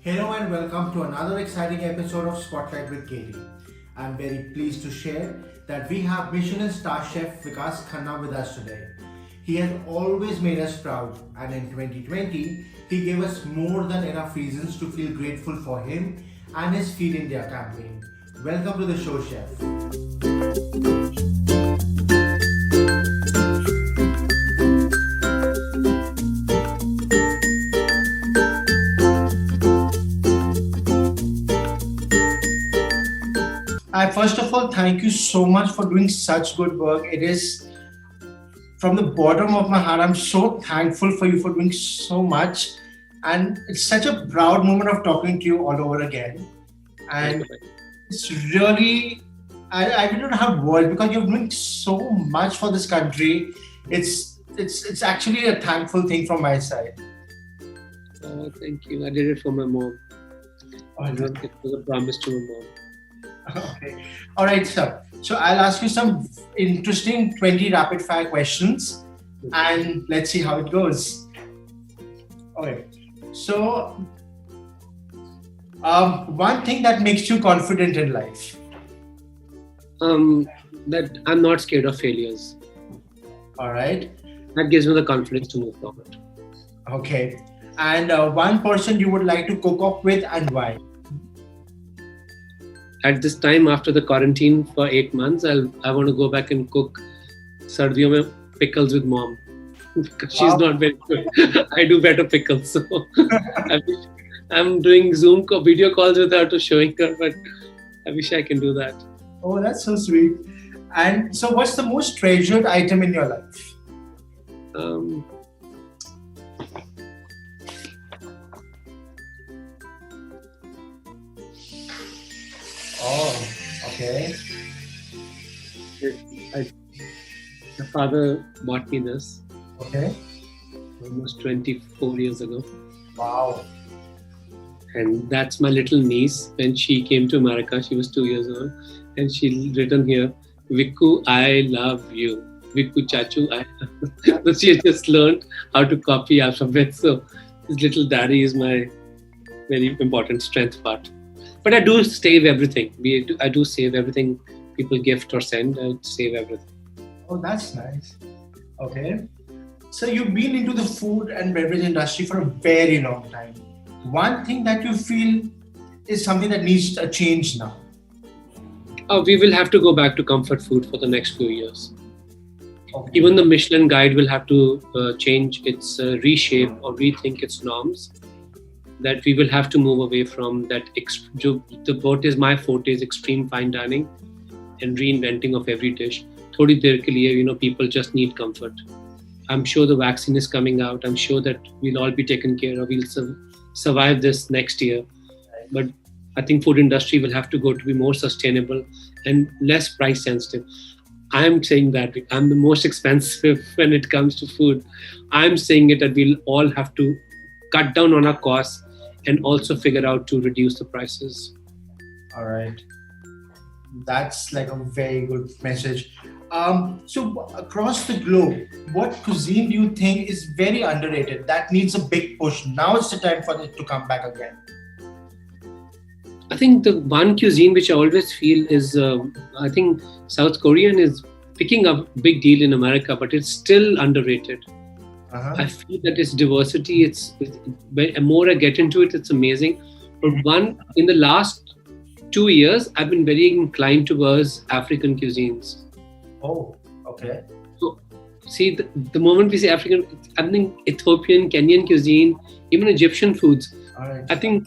Hello and welcome to another exciting episode of Spotlight with Katie. I'm very pleased to share that we have Michelin star chef Vikas Khanna with us today. He has always made us proud, and in 2020, he gave us more than enough reasons to feel grateful for him and his Feed India campaign. Welcome to the show, chef. I first of all thank you so much for doing such good work. It is from the bottom of my heart. I'm so thankful for you for doing so much, and it's such a proud moment of talking to you all over again. And Likewise. it's really I do not have words because you're doing so much for this country. It's actually a thankful thing from my side. Oh, thank you. I did it for my mom. All right. It was a promise to my mom. Okay. All right, sir. So I'll ask you some interesting 20 rapid fire questions and let's see how it goes. Okay. So, one thing that makes you confident in life. That I'm not scared of failures. All right. That gives me the confidence to move forward. Okay. And one person you would like to cook up with and why? At this time, after the quarantine for 8 months, I want to go back and cook sardiyon mein pickles with mom because she's Wow. not very good. I do better pickles, so I wish, I'm doing video calls with her to showing her, but I wish I can do that. Oh, that's so sweet. And so, what's the most treasured item in your life? Um, Oh, okay. I, my father bought me this Okay. almost 24 years ago. Wow. And that's my little niece. When she came to America, she was 2 years old, and she written here, Vikku, I love you. Vikku Chachu, I so she just learned how to copy alphabet. So this little daddy is my very important strength part. But I do save everything. I do save everything people gift or send. I save everything. Oh, that's nice. Okay. So you've been into the food and beverage industry for a very long time. One thing that you feel is something that needs a change now. We will have to go back to comfort food for the next few years. Okay. Even the Michelin guide will have to change its reshape or rethink its norms. That we will have to move away from that. What is my forte is extreme fine dining and reinventing of every dish. Thodi der ke liye, people just need comfort. I'm sure the vaccine is coming out. I'm sure that we'll all be taken care of. We'll survive this next year. But I think food industry will have to go to be more sustainable and less price sensitive. I'm saying that I'm the most expensive when it comes to food. I'm saying it that we'll all have to cut down on our costs and also figure out to reduce the prices. All right. That's like a very good message. So across the globe, what cuisine do you think is very underrated that needs a big push? Now it's the time for it to come back again. I think the one cuisine which I always feel is, I think South Korean is picking up big deal in America, but it's still underrated. Uh-huh. I feel that its diversity, the more I get into it, it's amazing. But in the last 2 years, I've been very inclined towards African cuisines. Oh, okay. So, see, the moment we say African, I think Ethiopian, Kenyan cuisine, even Egyptian foods. All right.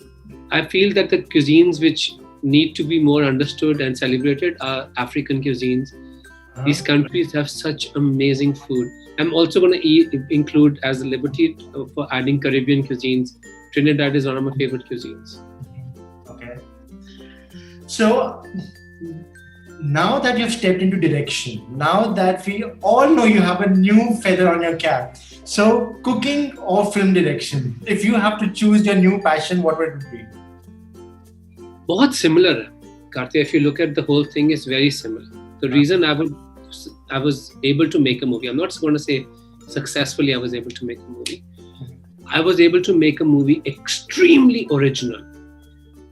I feel that the cuisines which need to be more understood and celebrated are African cuisines. Uh-huh. These countries have such amazing food. I'm also going to include as a liberty for adding Caribbean cuisines. Trinidad is one of my favorite cuisines. Okay. So now that you've stepped into direction, now that we all know you have a new feather on your cap, so cooking or film direction, if you have to choose your new passion, what would it be? बहुत similar है. Karthi, if you look at the whole thing, it's very similar. The reason I was able to make a movie, I'm not going to say successfully I was able to make a movie. I was able to make a movie extremely original.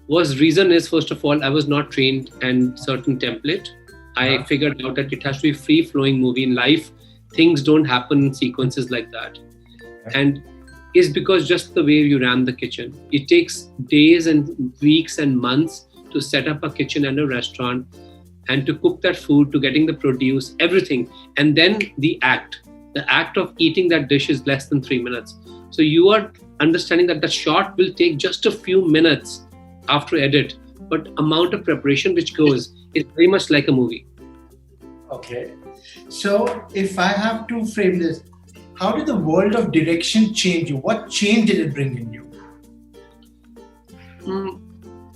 Reason is, first of all, I was not trained in certain template. I figured out that it has to be free-flowing movie. In life, things don't happen in sequences like that. And it's because just the way you ran the kitchen. It takes days and weeks and months to set up a kitchen and a restaurant and to cook that food, to getting the produce, everything. And then the act of eating that dish is less than 3 minutes. So you are understanding that the shot will take just a few minutes after edit, but amount of preparation which goes is very much like a movie. Okay. So if I have to frame this, how did the world of direction change you? What change did it bring in you?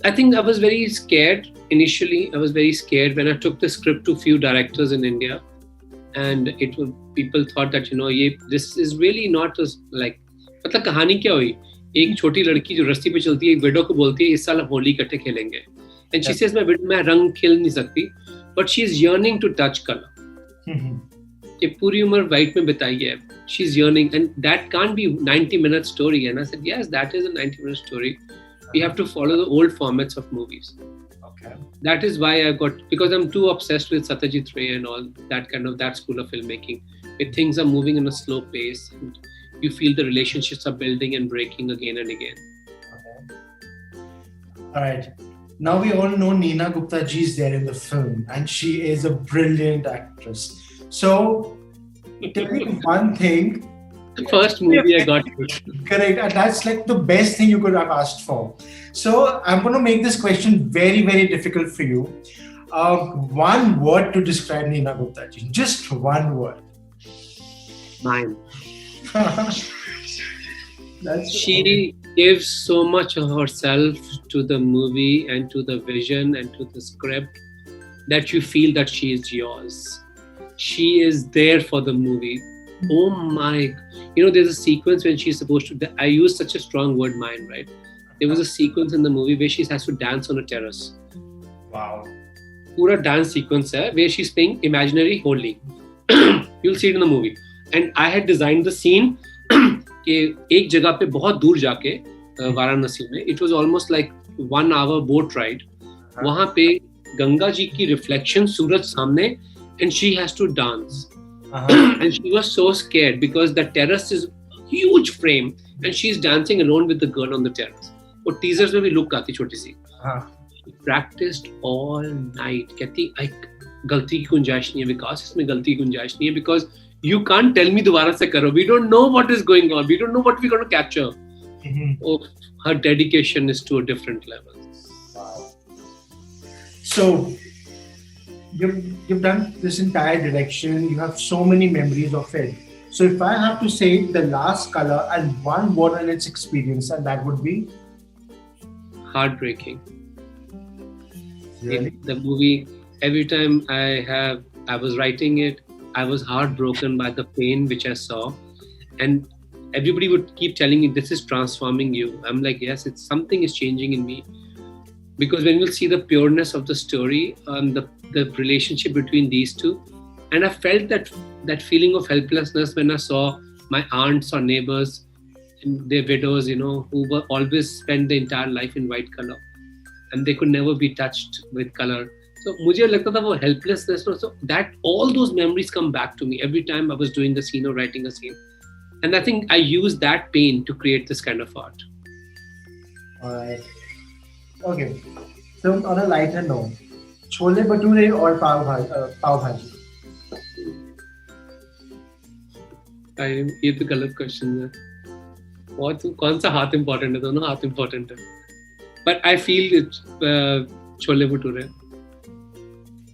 I think I was very scared initially. I was very scared when I took the script to few directors in India, and people thought that this is really not like, मतलब कहानी क्या हुई? एक छोटी लड़की जो रस्सी पे चलती है, एक विडो को बोलती है इस साल होली इकट्ठे खेलेंगे, and she says मैं रंग खेल नहीं सकती, but she is yearning to touch color. ये पूरी उम्र white में बिताई है, she's yearning, and that can't be 90-minute story. And I said, yes, that is a 90-minute story. We have to follow the old formats of movies. Okay. That is why because I'm too obsessed with Satyajit Ray and all that school of filmmaking, where things are moving in a slow pace and you feel the relationships are building and breaking again and again. Okay. All right. Now we all know Neena Gupta ji is there in the film, and she is a brilliant actress. So tell me one thing. The first movie I got. Correct. And that's like the best thing you could have asked for. So I'm going to make this question very, very difficult for you. One word to describe Neena Gupta ji. Just one word. Mine. That's she gives so much of herself to the movie and to the vision and to the script that you feel that she is yours. She is there for the movie. Oh my, there's a sequence when she's supposed to, I use such a strong word, mine, right? There was a sequence in the movie where she has to dance on a terrace. Wow. Pura dance sequence hai, where she's playing imaginary Holi. You'll see it in the movie. And I had designed the scene कि एक जगह पे बहुत दूर जाके वाराणसी में, it was almost like 1 hour boat ride. वहाँ पे गंगा जी की reflection सूरज सामने, and she has to dance. And she was so scared because the terrace is a huge frame and she's dancing alone with the girl on the terrace. और teasers में भी look आती छोटी सी. She practiced all night. कहती गलती की गुंजाइश नहीं है विकास, इसमें गलती की गुंजाइश नहीं है, because you can't tell me दोबारा से करो. We don't know what is going on. We don't know what we're going to capture. Oh, her dedication is to a different level. Wow. So you've done this entire direction. You have so many memories of it. So if I have to say the last color and one word on its experience, and that would be heartbreaking. Really? The movie, every time I was writing it, I was heartbroken by the pain which I saw, and everybody would keep telling me this is transforming you. I'm like, yes, something is changing in me, because when you'll see the pureness of the story, the relationship between these two, and I felt that feeling of helplessness when I saw my aunts or neighbors and their widows, who were always spent the entire life in white color, and they could never be touched with color. So मुझे लगता था वो helplessness, so that all those memories come back to me every time I was doing the scene or writing a scene, and I think I used that pain to create this kind of art. Alright. Okay. So on a lighter note, chole bhature or pav bhaji? ये तो गलत question है. कौन सा हाथ important है? दोनों हाथ इम्पोर्टेंट है. But I feel it's chole bhature.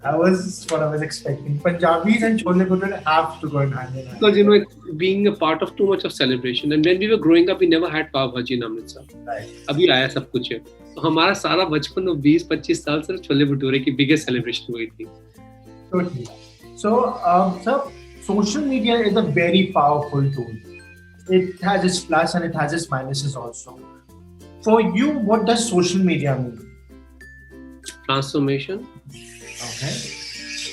That was what I was expecting. Punjabis and chole bhature have to go in hand in hand. Because it's being a part of too much of celebration. And when we were growing up, we never had pav bhaji in Amritsar. Right. अभी आया सब कुछ है. तो हमारा सारा बचपन 20-25 साल से छोले भटूरे की biggest celebration हुई थी. Totally. So, social media is a very powerful tool. It has its plus and it has its minuses also. For you, what does social media mean? Transformation. Okay.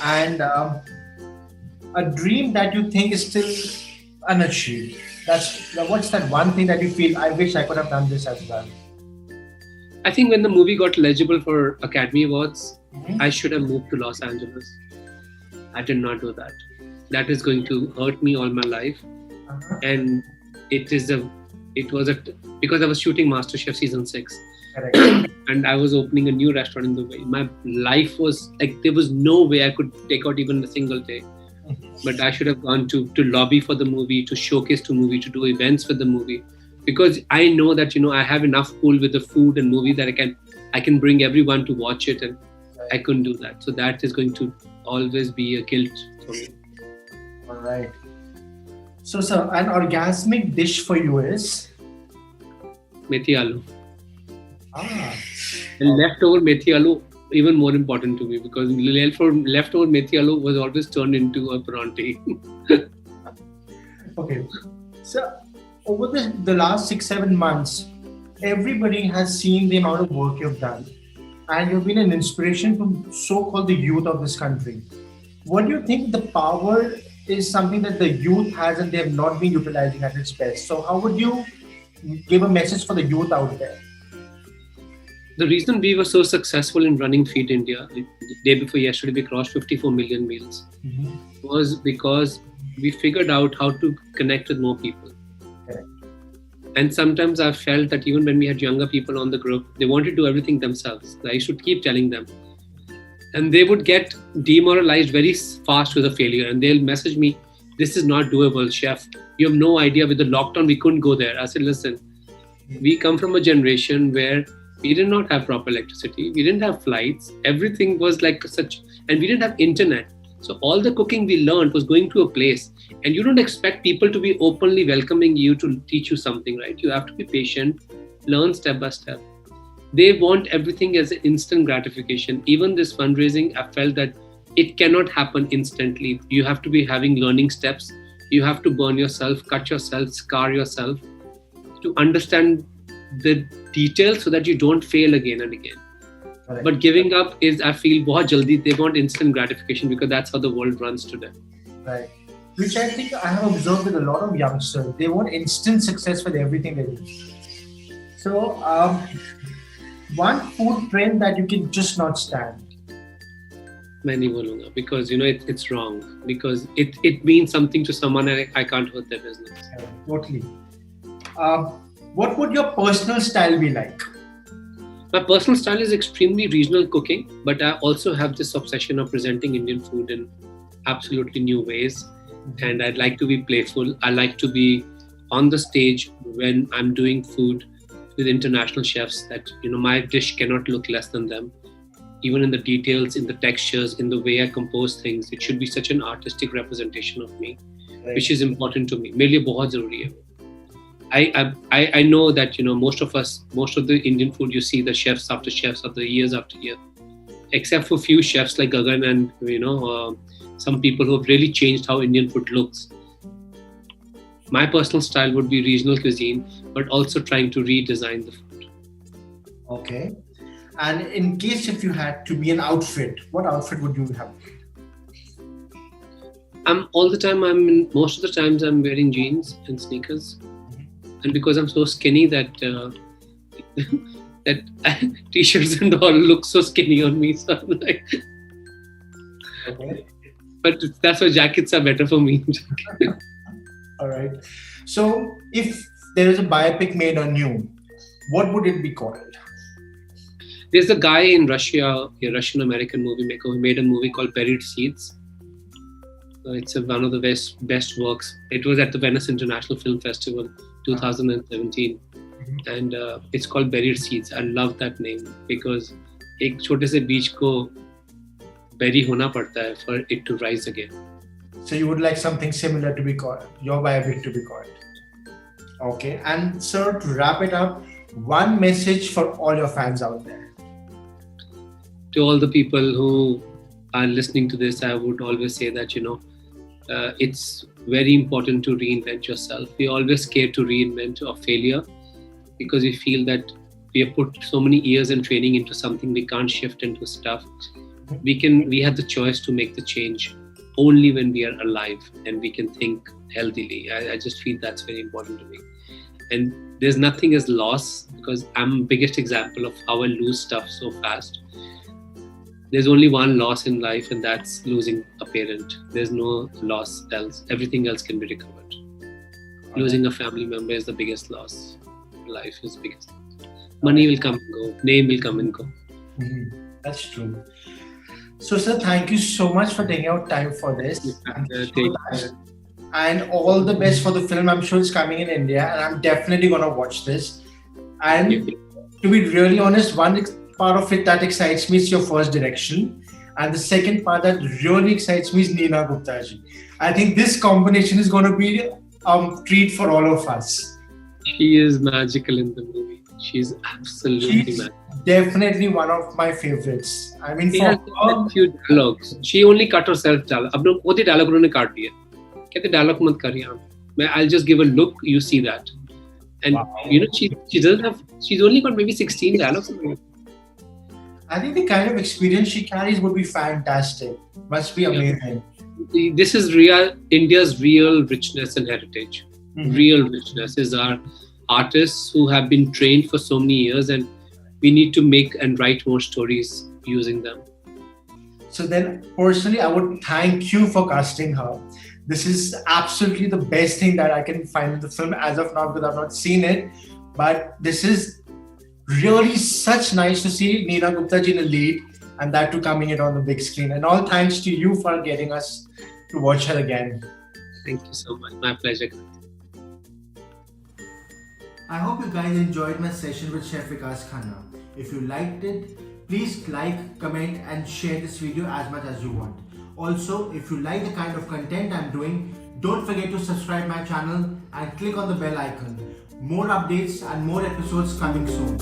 And a dream that you think is still unachieved. What's that one thing that you feel I wish I could have done this as well? I think when the movie got eligible for Academy Awards, Mhm. I should have moved to Los Angeles. I did not do that. That is going to hurt me all my life. Uh-huh. And it was a because I was shooting MasterChef season 6. Correct. And I was opening a new restaurant in Dubai. My life was like there was no way I could take out even a single day. But I should have gone to lobby for the movie, to showcase the movie, to do events with the movie, because I know that I have enough pull with the food and movie that I can bring everyone to watch it, and I couldn't do that. So that is going to always be a guilt for me. All right. So, sir, an orgasmic dish for you is Methi aloo. And Oh. leftover methi aloo, even more important to me, because leftover methi aloo was always turned into a paranti. Okay. So, over the last 6-7 months, everybody has seen the amount of work you've done, and you've been an inspiration to so-called the youth of this country. What do you think the power is something that the youth has and they have not been utilizing at its best? So, how would you give a message for the youth out there? The reason we were so successful in running Feed India, the day before yesterday, we crossed 54 million meals, was because we figured out how to connect with more people. Correct. And sometimes I felt that even when we had younger people on the group, they wanted to do everything themselves. I should keep telling them. And they would get demoralized very fast with a failure. And they'll message me, "This is not doable, chef. You have no idea, with the lockdown, we couldn't go there." I said, "Listen, we come from a generation where we did not have proper electricity. We didn't have flights. Everything was like such, and we didn't have internet. So all the cooking we learned was going to a place, and you don't expect people to be openly welcoming you to teach you something, right? You have to be patient, learn step by step. They want everything as an instant gratification. Even this fundraising, I felt that it cannot happen instantly. You have to be having learning steps. You have to burn yourself, cut yourself, scar yourself to understand the details so that you don't fail again and again. Correct. But giving up is, I feel, bahut jaldi. They want instant gratification because that's how the world runs today. Right. Which I think I have observed with a lot of youngsters. They want instant success with everything they do. So, one food trend that you can just not stand. मैं नहीं बोलूँगा because it's wrong, because it means something to someone and I can't hurt their business. Totally. What would your personal style be like? My personal style is extremely regional cooking, but I also have this obsession of presenting Indian food in absolutely new ways. And I'd like to be playful. I like to be on the stage when I'm doing food with international chefs, that my dish cannot look less than them. Even in the details, in the textures, in the way I compose things, it should be such an artistic representation of me, Right. which is important to me. मेरे लिए बहुत ज़रूरी है. I know that most of the Indian food, you see the chefs after years after year, except for few chefs like Gagan and some people who have really changed how Indian food looks. My personal style would be regional cuisine, but also trying to redesign the food. Okay. And in case if you had to be an outfit, what outfit would you have? Most of the times I'm wearing jeans and sneakers, and because I'm so skinny that that t-shirts and all look so skinny on me, so I'm like, Okay. but that's why jackets are better for me. All right. So, if there is a biopic made on you, what would it be called? There's a guy in Russia, a Russian-American movie maker, who made a movie called Buried Seeds. It's one of the best works. It was at the Venice International Film Festival 2017, and it's called Buried Seeds. I love that name because एक छोटे से बीज को bury होना पड़ता है for it to rise again. So you would like something similar to be called, your biopic to be called. Okay. And sir, to wrap it up, one message for all your fans out there. To all the people who are listening to this, I would always say that it's very important to reinvent yourself. We always scared to reinvent or failure because we feel that we have put so many years in training into something we can't shift into stuff. We have the choice to make the change. only when we are alive and we can think healthily. I just feel that's very important to me. And there's nothing as loss, because I'm biggest example of how I lose stuff so fast. There's only one loss in life, and that's losing a parent. There's no loss else. Everything else can be recovered. Losing a family member is the biggest loss. Life is biggest. Money will come and go. Name will come and go. That's true. So, sir, thank you so much for taking out time for this. And all the best for the film. I'm sure it's coming in India, and I'm definitely going to watch this. And to be really honest, one part of it that excites me is your first direction. And the second part that really excites me is Neena Gupta ji. I think this combination is going to be a treat for all of us. She is magical in the movie. She's absolutely magical. Definitely one of my favorites. I mean, She has a few dialogues. She only cut herself dialogue. अब लोग वो dialogue उन्होंने काट दिया. कहते dialogue मत करिए आप. I'll just give a look. You see that, and she doesn't have. She's only got maybe 16 dialogues. I think the kind of experience she carries would be fantastic. Must be amazing. This is India's real richness and heritage. Real richness is our artists who have been trained for so many years, and we need to make and write more stories using them. So then, personally, I would thank you for casting her. This is absolutely the best thing that I can find in the film as of now, because I've not seen it. But this is really such nice to see Neena Gupta ji in the lead, and that too coming it on the big screen. And all thanks to you for getting us to watch her again. Thank you so much. My pleasure. I hope you guys enjoyed my session with Chef Vikas Khanna. If you liked it, please like, comment and share this video as much as you want. Also, if you like the kind of content I'm doing, don't forget to subscribe my channel and click on the bell icon. More updates and more episodes coming soon.